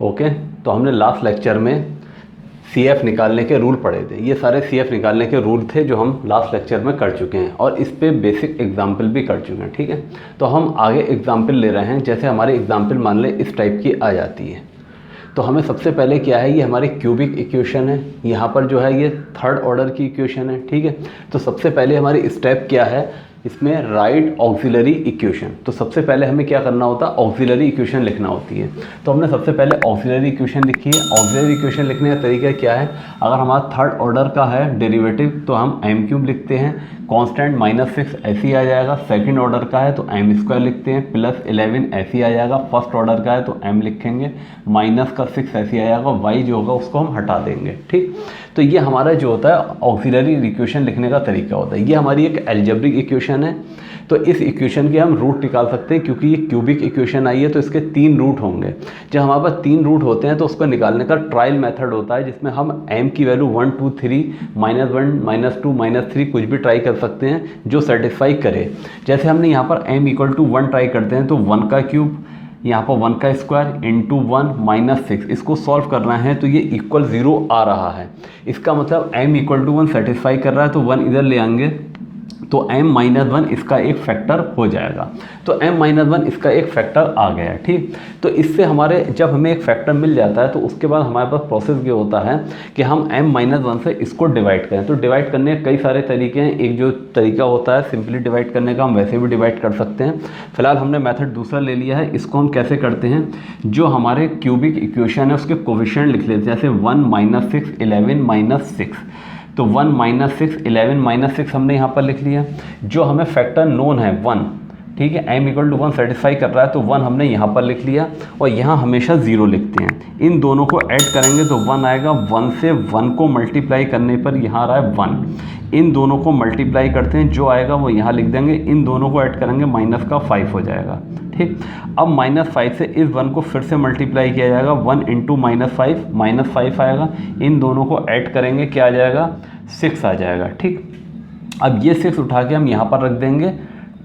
Okay, तो हमने last lecture में CF निकालने के रूल पढ़े थे। ये सारे CF निकालने के रूल थे जो हम लास्ट लेक्चर में कर चुके हैं और इस पे बेसिक एग्जाम्पल भी कर चुके हैं। ठीक है, तो हम आगे एग्जाम्पल ले रहे हैं। जैसे हमारी एग्जाम्पल मान लें इस टाइप की आ जाती है, तो हमें सबसे पहले क्या है, ये हमारी क्यूबिक इक्वेशन है। यहाँ पर जो है ये थर्ड ऑर्डर की इक्वेशन है। ठीक है, तो सबसे पहले हमारी स्टेप क्या है इसमें, राइट ऑक्सिलरी इक्वेशन। तो सबसे पहले हमें क्या करना होता है, ऑक्सिलरी इक्वेशन लिखना होती है। तो हमने सबसे पहले ऑक्सिलरी इक्वेशन लिखी है। ऑक्सिलरी इक्वेशन लिखने का तरीका क्या है, अगर हमारा थर्ड ऑर्डर का है डेरिवेटिव तो हम m³ लिखते हैं, कांस्टेंट -6 ऐसे ही आ जाएगा। सेकंड ऑर्डर का है तो m² लिखते हैं, +11 ऐसे ही आ जाएगा। फर्स्ट ऑर्डर का है तो m लिखेंगे, -6 ऐसे ही आ जाएगा। y जो होगा उसको हम हटा देंगे। ठीक, तो ये हमारा जो होता है ऑक्सिलरी इक्वेशन लिखने का तरीका होता है। ये हमारी एक अलजेब्रिक इक्वेशन है। तो इस इक्वेशन के हम रूट निकाल सकते हैं, क्योंकि ये क्यूबिक इक्वेशन आई है तो इसके 3 रूट होंगे। जब हमारे पास 3 रूट होते हैं तो उसको निकालने का ट्रायल मेथड होता है, जिसमें हम m की वैल्यू 1 2 3 -1 -2 -3 कुछ भी ट्राई कर सकते हैं जो सेटिस्फाई करे। जैसे हमने यहाँ पर m = 1 ट्राई करते हैं तो 1 का क्यूब, यहाँ पर 1 का स्क्वायर इंटू 1 -6, इसको सॉल्व करना है तो ये इक्वल 0 आ रहा है। इसका मतलब m = 1 सेटिस्फाई कर रहा है तो 1 इधर ले आएंगे तो m-1 इसका एक फैक्टर हो जाएगा। तो m-1 इसका एक फैक्टर आ गया। ठीक, तो इससे हमारे जब हमें एक फैक्टर मिल जाता है तो उसके बाद हमारे पास प्रोसेस ये होता है कि हम m-1 से इसको डिवाइड करें। तो डिवाइड करने के कई सारे तरीके हैं। एक जो तरीका होता है सिंपली डिवाइड करने का, हम वैसे भी डिवाइड कर सकते हैं। फिलहाल हमने मेथड दूसरा ले लिया है। इसको हम कैसे करते हैं, जो हमारे क्यूबिक इक्वेशन है उसके कोफिशिएंट लिख लेते हैं। जैसे 1 -6 11 -6, तो 1 -6 11 -6 हमने यहाँ पर लिख लिया। जो हमें फैक्टर नोन है 1, ठीक है, m = 1 सेटिस्फाई कर रहा है तो 1 हमने यहाँ पर लिख लिया और यहाँ हमेशा 0 लिखते हैं। इन दोनों को ऐड करेंगे तो 1 आएगा। 1 से 1 को मल्टीप्लाई करने पर यहाँ आ रहा है 1। इन दोनों को मल्टीप्लाई करते हैं, जो आएगा वो यहाँ लिख देंगे। इन दोनों को ऐड करेंगे, -5 हो जाएगा। ठीक, अब -5 से इस 1 को फिर से मल्टीप्लाई किया जाएगा। 1 × -5 आएगा। इन दोनों को ऐड करेंगे, क्या आ जाएगा, 6 आ जाएगा। ठीक, अब ये 6 उठा के हम यहाँ पर रख देंगे।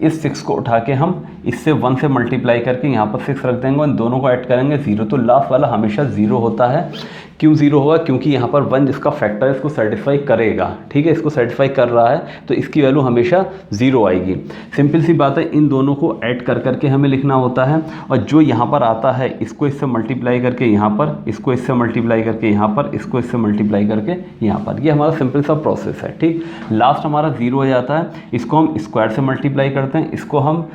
इस 6 को उठा के हम इससे 1 से मल्टीप्लाई करके यहाँ पर 6 रख देंगे और इन दोनों को ऐड करेंगे 0। तो लास्ट वाला हमेशा 0 होता है। क्यों 0 होगा, क्योंकि यहाँ पर 1 जिसका फैक्टर है इसको सेटिस्फाई करेगा। ठीक है, इसको सेटिस्फाई कर रहा है तो इसकी वैल्यू हमेशा 0 आएगी। सिंपल सी बात है, इन दोनों को ऐड कर करके हमें लिखना होता है और जो यहाँ पर आता है इसको इससे मल्टीप्लाई करके यहाँ पर, इसको इससे मल्टीप्लाई करके यहाँ पर, इसको इससे मल्टीप्लाई करके यहाँ पर। ये हमारा सिंपल सा प्रोसेस है। ठीक, लास्ट हमारा 0 हो जाता है। इसको हम स्क्वायर से मल्टीप्लाई करते हैं, इसको हम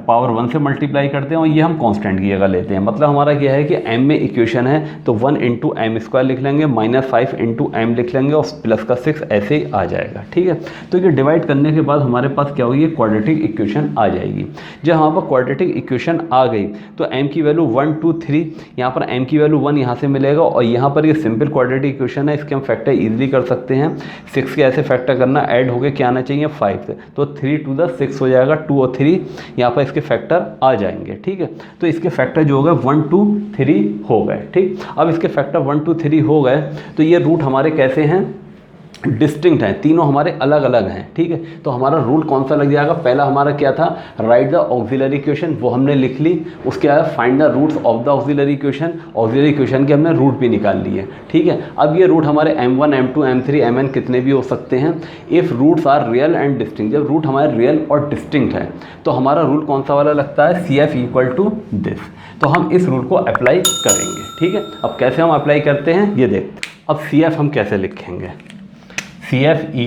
पावर 1 से मल्टीप्लाई करते हैं और ये हम कांस्टेंट की जगह लेते हैं। मतलब हमारा क्या है कि m में इक्वेशन है तो 1 × m² लिख लेंगे, -5 × m लिख लेंगे और प्लस का 6 ऐसे ही आ जाएगा। ठीक है, तो ये डिवाइड करने के बाद हमारे पास क्या होगी, क्वाड्रेटिक इक्वेशन आ जाएगी। जब हमारे पास क्वाड्रेटिक इक्वेशन आ गई तो m की वैल्यू 1 2 3, यहाँ पर m की वैल्यू 1 यहाँ से मिलेगा और यहाँ पर ये सिंपल क्वाड्रेटिक इक्वेशन है, इसके हम फैक्टर ईजिली कर सकते हैं। 6 के ऐसे फैक्टर करना, ऐड हो गए क्या आना चाहिए 5 से, तो 3 × 6 हो जाएगा। 2 और 3 यहाँ पर इसके फैक्टर आ जाएंगे। ठीक है, तो इसके फैक्टर जो हो गए 1 2 3 हो गए। ठीक, अब इसके फैक्टर 1 2 3 हो गए तो ये रूट हमारे कैसे हैं, डिस्टिंक्ट हैं, तीनों हमारे अलग अलग हैं। ठीक है, तो हमारा रूल कौन सा लग जाएगा, पहला हमारा क्या था, राइट द ऑक्सिलरी इक्वेशन, वो हमने लिख ली। उसके बाद find the roots of the auxiliary equation, auxiliary equation के हमने रूट भी निकाल लिए। ठीक है, अब ये रूट हमारे m1 m2 m3 mn कितने भी हो सकते हैं। If roots are real and distinct, जब रूट हमारे रियल और डिस्टिंक्ट है तो हमारा रूल कौन सा वाला लगता है, CF = दिस। तो हम इस रूल को अप्लाई करेंगे। ठीक है, अब कैसे हम अप्लाई करते हैं ये देखते हैं। अब CF हम कैसे लिखेंगे, CF =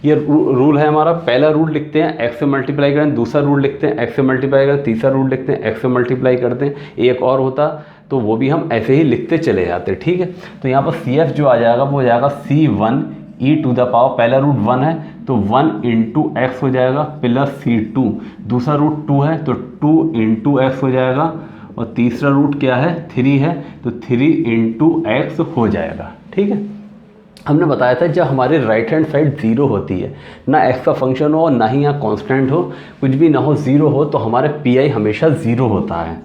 ये रूल है हमारा। पहला रूल लिखते हैं x से मल्टीप्लाई करें, दूसरा रूल लिखते हैं x से मल्टीप्लाई करें, तीसरा रूल लिखते हैं x से मल्टीप्लाई करते हैं। एक और होता तो वो भी हम ऐसे ही लिखते चले जाते। ठीक है, तो यहाँ पर CF जो आ जाएगा वो हो जाएगा C1e⁻, पहला रूट 1 है तो 1 × x हो जाएगा प्लस C2, दूसरा रूट 2 है तो 2 × x हो जाएगा और तीसरा रूट क्या है 3 है तो 3 × x हो जाएगा। ठीक है, हमने बताया था जब हमारे राइट हैंड साइड 0 होती है, ना x का फंक्शन हो और ना ही यहाँ कांस्टेंट हो, कुछ भी ना हो, 0 हो, तो हमारे PI हमेशा 0 होता है।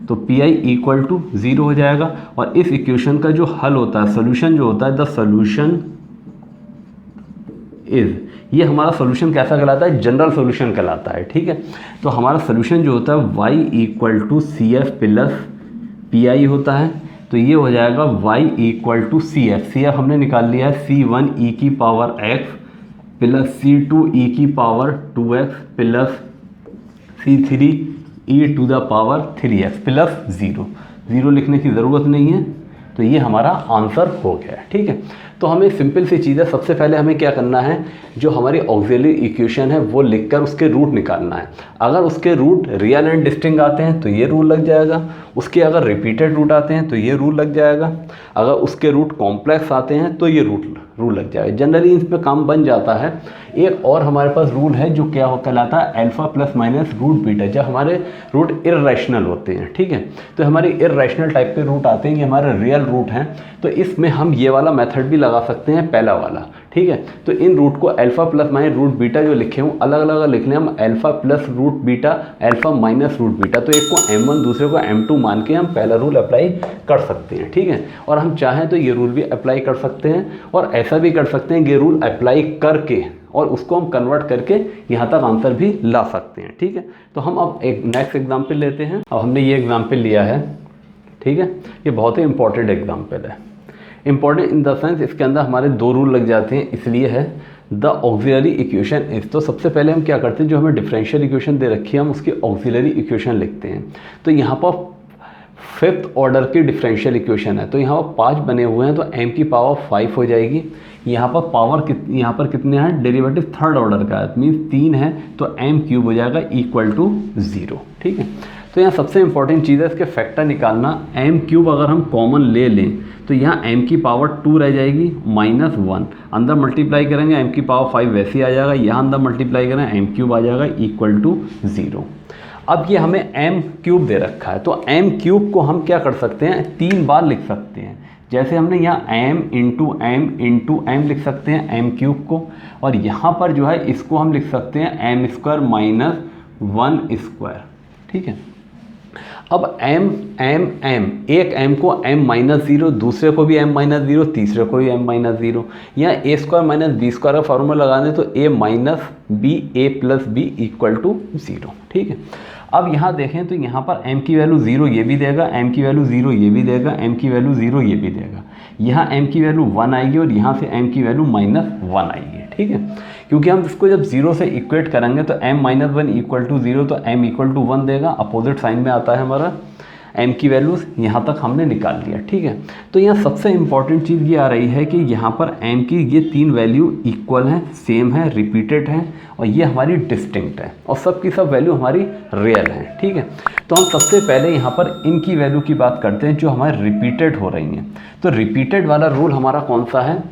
तो PI = 0 हो जाएगा। और इस इक्वेशन का जो हल होता है, सोल्यूशन जो होता है, द सोल्यूशन इज़, ये हमारा सोल्यूशन कैसा कहलाता है, जनरल सोल्यूशन कहलाता है, ठीक है। तो हमारा सोल्यूशन जो होता है y equal to C F plus P I होता है, तो ये हो जाएगा y equal to C F हमने निकाल लिया है c1 e की power x plus c2 e की power 2x plus c3 e to the power 3x plus 0 लिखने की ज़रूरत नहीं है। तो ये हमारा आंसर हो गया, ठीक है। तो हमें सिंपल सी चीज़ है, सबसे पहले हमें क्या करना है, जो हमारी ऑक्सिलरी इक्वेशन है वो लिखकर उसके रूट निकालना है। अगर उसके रूट रियल एंड डिस्टिंक्ट आते हैं तो ये रूल लग जाएगा, उसके अगर रिपीटेड रूट आते हैं तो ये रूल लग जाएगा, अगर उसके रूट कॉम्प्लेक्स आते हैं तो ये रूल लग जाएगा। जनरली इसमें काम बन जाता है। एक और हमारे पास रूल है जो क्या कहलाता है, alpha plus minus root beta, जब हमारे रूट इर्रेशनल होते हैं, ठीक है। तो हमारे इर्रेशनल टाइप के रूट आते हैं, ये हमारे रियल रूट हैं, तो इसमें हम ये वाला मेथड भी लगा सकते हैं, पहला वाला, ठीक है। तो इन रूट को alpha plus minus root beta जो लिखे हूँ अलग अलग लिख लें हम, alpha plus root beta alpha minus root beta, तो एक को m1 दूसरे को m2 मान के हम पहला रूल अप्लाई कर सकते हैं, ठीक है। और हम चाहें तो ये रूल भी अप्लाई कर सकते हैं और ऐसा भी कर सकते हैं, ये रूल अप्लाई करके और उसको हम कन्वर्ट करके यहाँ तक आंसर भी ला सकते हैं, ठीक है। तो हम अब एक नेक्स्ट एग्जाम्पल लेते हैं। अब हमने ये एग्जाम्पल लिया है, ठीक है, ये बहुत ही इंपॉर्टेंट एग्जाम्पल है। इंपॉर्टेंट इन द सेंस इसके अंदर हमारे दो रूल लग जाते हैं, इसलिए है द ऑक्सिलरी इक्वेशन इज। तो सबसे पहले हम क्या करते हैं, जो हमें डिफरेंशियल इक्वेशन दे रखी है हम उसकी ऑक्सिलरी इक्वेशन लिखते हैं। तो यहाँ पर 5th ऑर्डर की डिफरेंशियल इक्वेशन है, तो यहाँ पर 5 बने हुए हैं, तो m की पावर 5 हो जाएगी। यहाँ पर पावर यहाँ पर कितने हैं, डेरिवेटिव 3rd ऑर्डर का है, मीन्स 3 है, तो m क्यूब हो जाएगा इक्वल टू 0, ठीक है। तो यहाँ सबसे इंपॉर्टेंट चीज़ है इसके फैक्टर निकालना। m क्यूब अगर हम कॉमन ले लें तो यहाँ m की पावर 2 रह जाएगी -1, अंदर मल्टीप्लाई करेंगे m की पावर 5 वैसे ही आ जाएगा, यहाँ अंदर मल्टीप्लाई करेंगे m क्यूब आ जाएगा इक्वल टू 0। अब ये हमें m क्यूब दे रखा है, तो m क्यूब को हम क्या कर सकते हैं, 3 बार लिख सकते हैं। जैसे हमने यहाँ m इंटू m लिख सकते हैं m क्यूब को, और यहाँ पर जो है इसको हम लिख सकते हैं m स्क्वायर माइनस 1 स्क्वायर, ठीक है। अब m एक m को m माइनस 0, दूसरे को भी m माइनस 0, तीसरे को भी m माइनस 0, यहाँ a square minus b square का फार्मूला लगा दें तो a minus b a plus b equal to 0, ठीक है। अब यहाँ देखें तो यहाँ पर m की वैल्यू 0 ये भी देगा, m की वैल्यू 0 ये भी देगा, m की वैल्यू 0 ये भी देगा, यहाँ m की वैल्यू 1 आएगी और यहाँ से m की वैल्यू -1 आएगी, ठीक है। क्योंकि हम इसको जब 0 से इक्वेट करेंगे तो m माइनस 1 इक्वल टू 0, तो m इक्वल टू 1 देगा, अपोजिट साइन में आता है हमारा। m की वैल्यूज़ यहाँ तक हमने निकाल लिया, ठीक है। तो यहाँ सबसे इंपॉर्टेंट चीज़ ये आ रही है कि यहाँ पर m की ये 3 वैल्यू इक्वल हैं, सेम है, रिपीटेड है, और ये हमारी डिस्टिंक्ट है, और सब की सब वैल्यू हमारी रियल है, ठीक है। तो हम सबसे पहले यहाँ पर इनकी वैल्यू की बात करते हैं जो हमारे रिपीटेड हो रही हैं। तो रिपीटेड वाला रूल हमारा कौन सा है,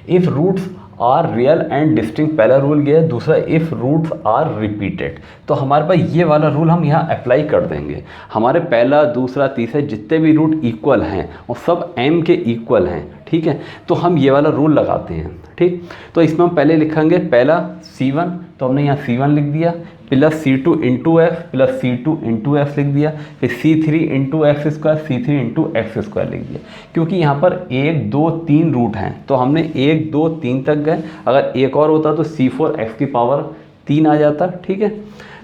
if roots are real and distinct, पहला रूल ये है। दूसरा इफ़ रूट्स आर रिपीटेड, तो हमारे पास ये वाला रूल हम यहाँ अप्लाई कर देंगे। हमारे पहला दूसरा तीसरा जितने भी रूट इक्वल हैं और सब m के इक्वल हैं, ठीक है, तो हम ये वाला रूल लगाते हैं, ठीक। तो इसमें हम पहले लिखेंगे पहला c1, तो हमने यहाँ c1 लिख दिया, plus c2 into x plus c2 into x लिख दिया, फिर c3 into x square c3 into x square लिख दिया। क्योंकि यहाँ पर 1 2 3 रूट हैं तो हमने 1 2 3 तक गए, अगर एक और होता तो c4 x की पावर 3 आ जाता, ठीक है।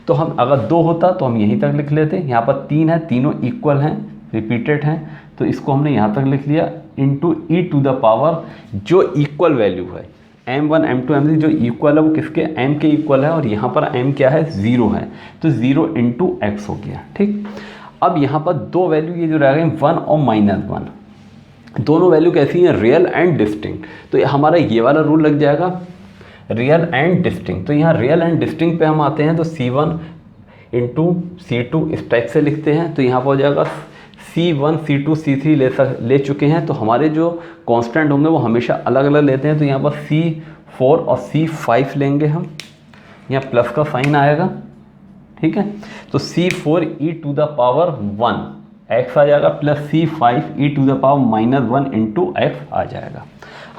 तो हम अगर 2 होता तो हम यहीं तक लिख लेते। यहाँ पर 3 है, तीनों इक्वल हैं, रिपीटेड हैं, तो इसको हमने यहाँ तक लिख लिया into e to the power जो इक्वल वैल्यू है m1 m2 m3 जो इक्वल है वो किसके, m के इक्वल है, और यहाँ पर m क्या है, 0 है, तो 0 इंटू एक्स हो गया, ठीक। अब यहाँ पर दो वैल्यू ये जो रह गए 1 और -1, दोनों वैल्यू कैसी हैं, रियल एंड डिस्टिंक्ट। तो हमारा ये वाला रूल लग जाएगा रियल एंड डिस्टिंक्ट। तो यहाँ रियल एंड डिस्टिंक्ट पे हम आते हैं, तो c1 इंटू c2 इस टाइप से लिखते हैं, तो यहाँ पर हो जाएगा c1 c2 c3 ले चुके हैं, तो हमारे जो कांस्टेंट होंगे वो हमेशा अलग अलग लेते हैं। तो यहाँ पर c4 और c5 लेंगे हम, यहाँ प्लस का साइन आएगा, ठीक है। तो c4 e to the power 1 x आ जाएगा, plus c5 e to the power -1 into x आ जाएगा।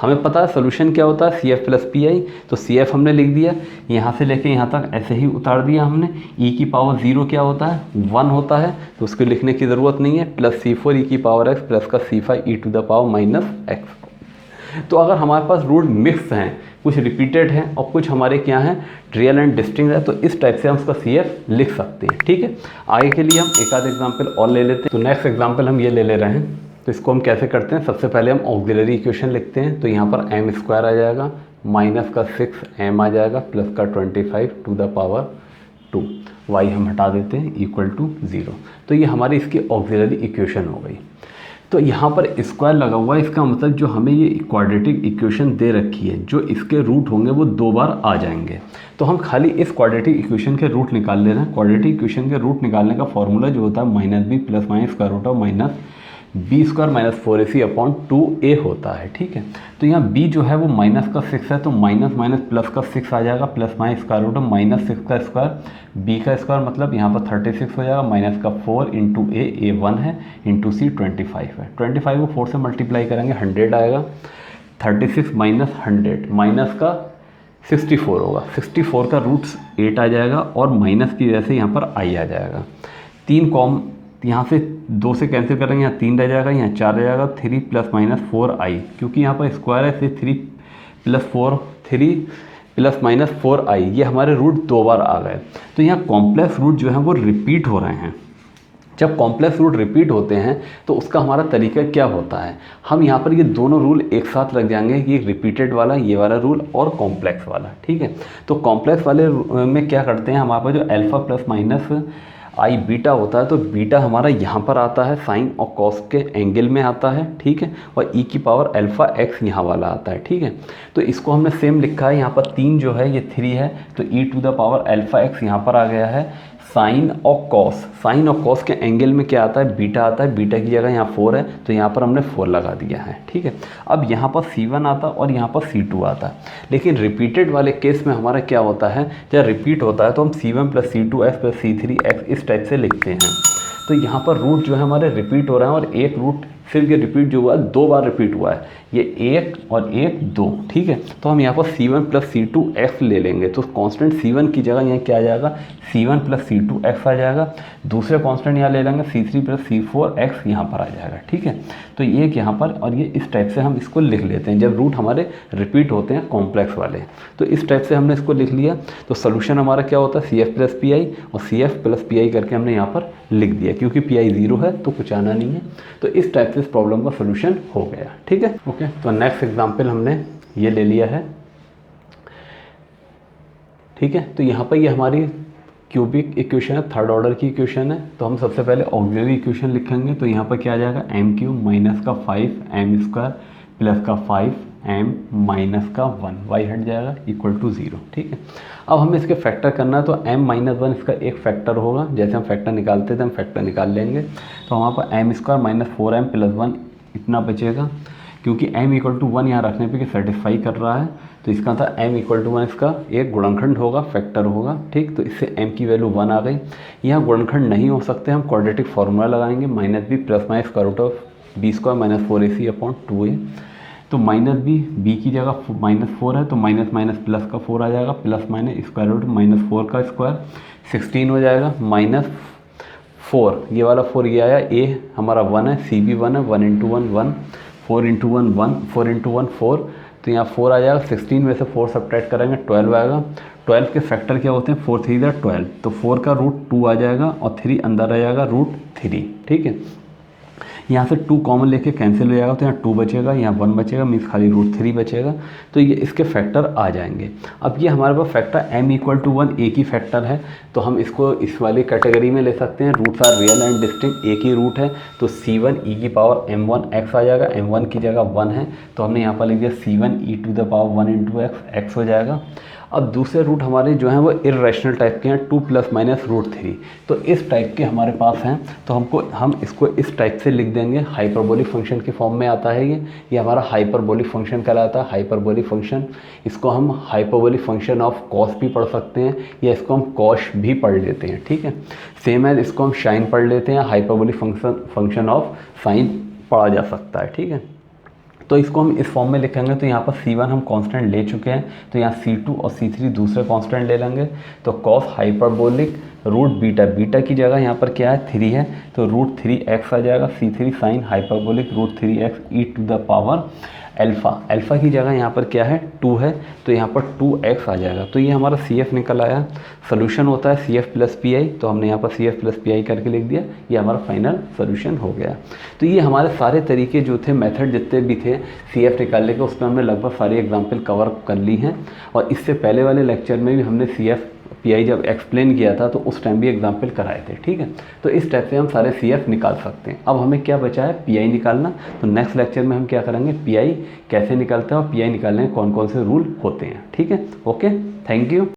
हमें पता है सोल्यूशन क्या होता है, CF प्लस PI, तो CF हमने लिख दिया, यहाँ से लेके यहाँ तक ऐसे ही उतार दिया हमने। e की पावर 0 क्या होता है, 1 होता है, तो उसको लिखने की ज़रूरत नहीं है, प्लस c4 e की पावर x प्लस का c5 e to the power -x। तो अगर हमारे पास रूट मिक्स हैं कुछ रिपीटेड है और कुछ हमारे क्या हैं रियल एंड डिस्टिंक्ट है। तो इस टाइप से हम उसका CF लिख सकते हैं। ठीक है, आगे के लिए हम एक आध एग्जाम्पल और ले लेते हैं। तो नेक्स्ट एग्जाम्पल हम ये ले ले रहे हैं। तो इसको हम कैसे करते हैं, सबसे पहले हम ऑक्सिलरी इक्वेशन लिखते हैं। तो यहाँ पर m² आ जाएगा, माइनस का 6m आ जाएगा, प्लस का 25 टू द पावर 2, y हम हटा देते हैं इक्वल टू 0। तो ये हमारी इसकी ऑक्सिलरी इक्वेशन हो गई। तो यहाँ पर स्क्वायर लगा हुआ है, इसका मतलब जो हमें ये क्वाड्रेटिक इक्वेशन दे रखी है, जो इसके रूट होंगे वो 2 बार आ जाएंगे। तो हम खाली इस क्वाड्रेटिक इक्वेशन के रूट निकाल ले रहे हैं। क्वाड्रेटिक इक्वेशन के रूट निकालने का फॉर्मूला जो होता है -b plus minus square root of minus b² minus 4ac upon 2a होता है। ठीक है, तो यहाँ b जो है वो माइनस का 6 है, तो माइनस माइनस प्लस का 6 आ जाएगा, plus minus square root of minus 6 का स्क्वायर, b का स्क्वायर मतलब यहाँ पर 36 हो जाएगा, माइनस का 4 इंटू a 1 है, इंटू c 25 है। 25 को 4 से मल्टीप्लाई करेंगे 100 आएगा, 36 माइनस 100 माइनस का 64 होगा, 64 का रूट्स 8 आ जाएगा और माइनस की वजह से यहाँ पर i आ जाएगा। 3 कॉम यहाँ से 2 से कैंसिल करेंगे, यहाँ 3 रह जाएगा, यहाँ 4 रह जाएगा, 3 प्लस माइनस 4i, क्योंकि यहाँ पर स्क्वायर है इसलिए 3 प्लस 4 3 प्लस माइनस 4i, ये हमारे रूट 2 बार आ गए। तो यहाँ कॉम्प्लेक्स रूट जो है वो रिपीट हो रहे हैं। जब कॉम्प्लेक्स रूट रिपीट होते हैं तो उसका हमारा तरीका क्या होता है, हम यहाँ पर ये दोनों रूल एक साथ लग जाएंगे, ये रिपीटेड वाला ये वाला रूल और कॉम्प्लेक्स वाला। ठीक है, तो कॉम्प्लेक्स वाले में क्या करते हैं, हमारे पास जो अल्फ़ा प्लस माइनस आई बीटा होता है, तो बीटा हमारा यहाँ पर आता है साइन और कॉस के एंगल में आता है। ठीक है, और e की पावर अल्फ़ा x यहाँ वाला आता है। ठीक है, तो इसको हमने सेम लिखा है, यहाँ पर 3 जो है ये 3 है, तो e to the power alpha x यहाँ पर आ गया है। साइन और कॉस के एंगल में क्या आता है, बीटा आता है, बीटा की जगह यहाँ 4 है, तो यहाँ पर हमने 4 लगा दिया है। ठीक है, अब यहाँ पर C1 आता है और यहाँ पर C2 आता है, लेकिन रिपीटेड वाले केस में हमारा क्या होता है, जब रिपीट होता है तो हम C1 plus C2x plus C3x इस टाइप से लिखते हैं। तो यहाँ पर रूट जो है हमारे रिपीट हो रहे हैं और एक रूट सिर्फ ये रिपीट जो हुआ है 2 बार रिपीट हुआ है, ये 1 और 1 2। ठीक है, तो हम यहाँ पर C1 प्लस C2x ले लेंगे, तो कांस्टेंट C1 की जगह यहाँ क्या आ जाएगा, C1 प्लस C2x आ जाएगा। दूसरे कांस्टेंट यहाँ ले लेंगे C3 प्लस C4x यहाँ पर आ जाएगा। ठीक है, तो ये यहाँ पर और ये इस टाइप से हम इसको लिख लेते हैं जब रूट हमारे रिपीट होते हैं कॉम्प्लेक्स वाले। तो इस टाइप से हमने इसको लिख लिया, तो सोल्यूशन हमारा क्या होता है CF प्लस PI, और CF प्लस PI करके हमने यहाँ पर लिख दिया, क्योंकि PI 0 है तो कुछ आना नहीं है। तो इस टाइप से इस प्रॉब्लम का सोल्यूशन हो गया। ठीक है, ओके। तो नेक्स्ट एग्जांपल हमने ये ले लिया है। ठीक है, तो यहाँ पर ये हमारी क्यूबिक इक्वेशन है, थर्ड ऑर्डर की इक्वेशन है। तो हम सबसे पहले ऑक्सिलरी इक्वेशन लिखेंगे। तो यहाँ पर क्या आ जाएगा, m³ माइनस का 5m² प्लस का 5m माइनस का 1, y हट जाएगा इक्वल टू 0। ठीक है, अब हमें इसके फैक्टर करना है, तो m-1 इसका एक फैक्टर होगा, जैसे हम फैक्टर निकालते थे हम फैक्टर निकाल लेंगे। तो हमारे पास m² माइनस 4m प्लस 1 इतना बचेगा, क्योंकि m इक्वल टू 1 यहाँ रखने पे सेटिस्फाई कर रहा है, तो इसका था m इक्वल टू 1 इसका एक गुणनखंड होगा, फैक्टर होगा। ठीक, तो इससे m की वैल्यू 1 आ गई। यहाँ गुणनखंड नहीं हो सकते, हम क्वाड्रेटिक फार्मूला लगाएंगे, -b plus minus square root of b² minus 4ac upon 2a। तो -b की जगह -4 है, तो माइनस माइनस प्लस का 4 आ जाएगा, प्लस माइनस स्क्वायर रूट -4 का स्क्वायर 16 हो जाएगा, -4 ये वाला 4 ये आया, a हमारा 1 है, c भी 1 है, 1 इंटू 1 1, 4 इंटू 1 1, 4 इंटू 1 4, तो यहाँ 4 आ जाएगा। 16 में से 4 सब्ट्रैक्ट करेंगे 12 आएगा। 12 के फैक्टर क्या होते हैं, 4 3 12, तो 4 का रूट 2 आ जाएगा और 3 अंदर आ जाएगा रूट 3। ठीक है, यहाँ से 2 कॉमन लेके कैंसिल हो जाएगा, तो यहाँ 2 बचेगा, यहाँ 1 बचेगा, मीन्स खाली रूट 3 बचेगा। तो ये इसके फैक्टर आ जाएंगे। अब ये हमारे पास फैक्टर m इक्वल टू 1 एक ही फैक्टर है, तो हम इसको इस वाली कैटेगरी में ले सकते हैं। Roots are real and distinct, एक ही रूट है, तो C1 e की पावर m1x आ जाएगा, m1 की जगह 1 है, तो हमने यहाँ पर लिख दिया C1 e to the power 1 into x हो जाएगा। अब दूसरे रूट हमारे जो हैं वो इर्रेशनल टाइप के हैं, 2 प्लस माइनस रूट 3, तो इस टाइप के हमारे पास हैं, तो हम इसको इस टाइप से लिख देंगे। हाइपरबोलिक फंक्शन के फॉर्म में आता है ये हमारा हाइपरबोलिक फंक्शन कहलाता है। हाइपरबोलिक फंक्शन, इसको हम हाइपरबोलिक फंक्शन ऑफ कॉस भी पढ़ सकते हैं, या इसको हम कॉश भी पढ़ लेते हैं। ठीक है, सेम है, इसको हम साइन पढ़ लेते हैं, हाइपरबोलिक फंक्शन ऑफ साइन पढ़ा जा सकता है। ठीक है, तो इसको हम इस फॉर्म में लिखेंगे। तो यहाँ पर C1 हम कांस्टेंट ले चुके हैं, तो यहाँ C2 और C3 दूसरे कांस्टेंट ले लेंगे। तो कॉस हाइपरबोलिक रूट बीटा की जगह यहाँ पर क्या है 3 है, तो रूट 3x आ जाएगा। C3 sine hyperbolic root 3x e to the power alpha की जगह यहाँ पर क्या है 2 है, तो यहाँ पर 2x आ जाएगा। तो ये हमारा CF निकल आया। सोल्यूशन होता है CF प्लस PI, तो हमने यहाँ पर CF प्लस PI करके लिख दिया, ये हमारा फाइनल सोल्यूशन हो गया। तो ये हमारे सारे तरीके जो थे, मेथड जितने भी थे CF निकालने के, उस पर हमने लगभग सारी एग्जाम्पल कवर कर ली हैं। और इससे पहले वाले लेक्चर में भी हमने CF PI जब एक्सप्लेन किया था तो उस टाइम भी एग्जाम्पल कराए थे, ठीक है। तो इस टाइप से हम सारे CF निकाल सकते हैं। अब हमें क्या बचा है, PI निकालना। तो नेक्स्ट लेक्चर में हम क्या करेंगे, PI कैसे निकालते हैं और PI निकालने के कौन कौन से रूल होते हैं, ठीक है। Okay, thank you.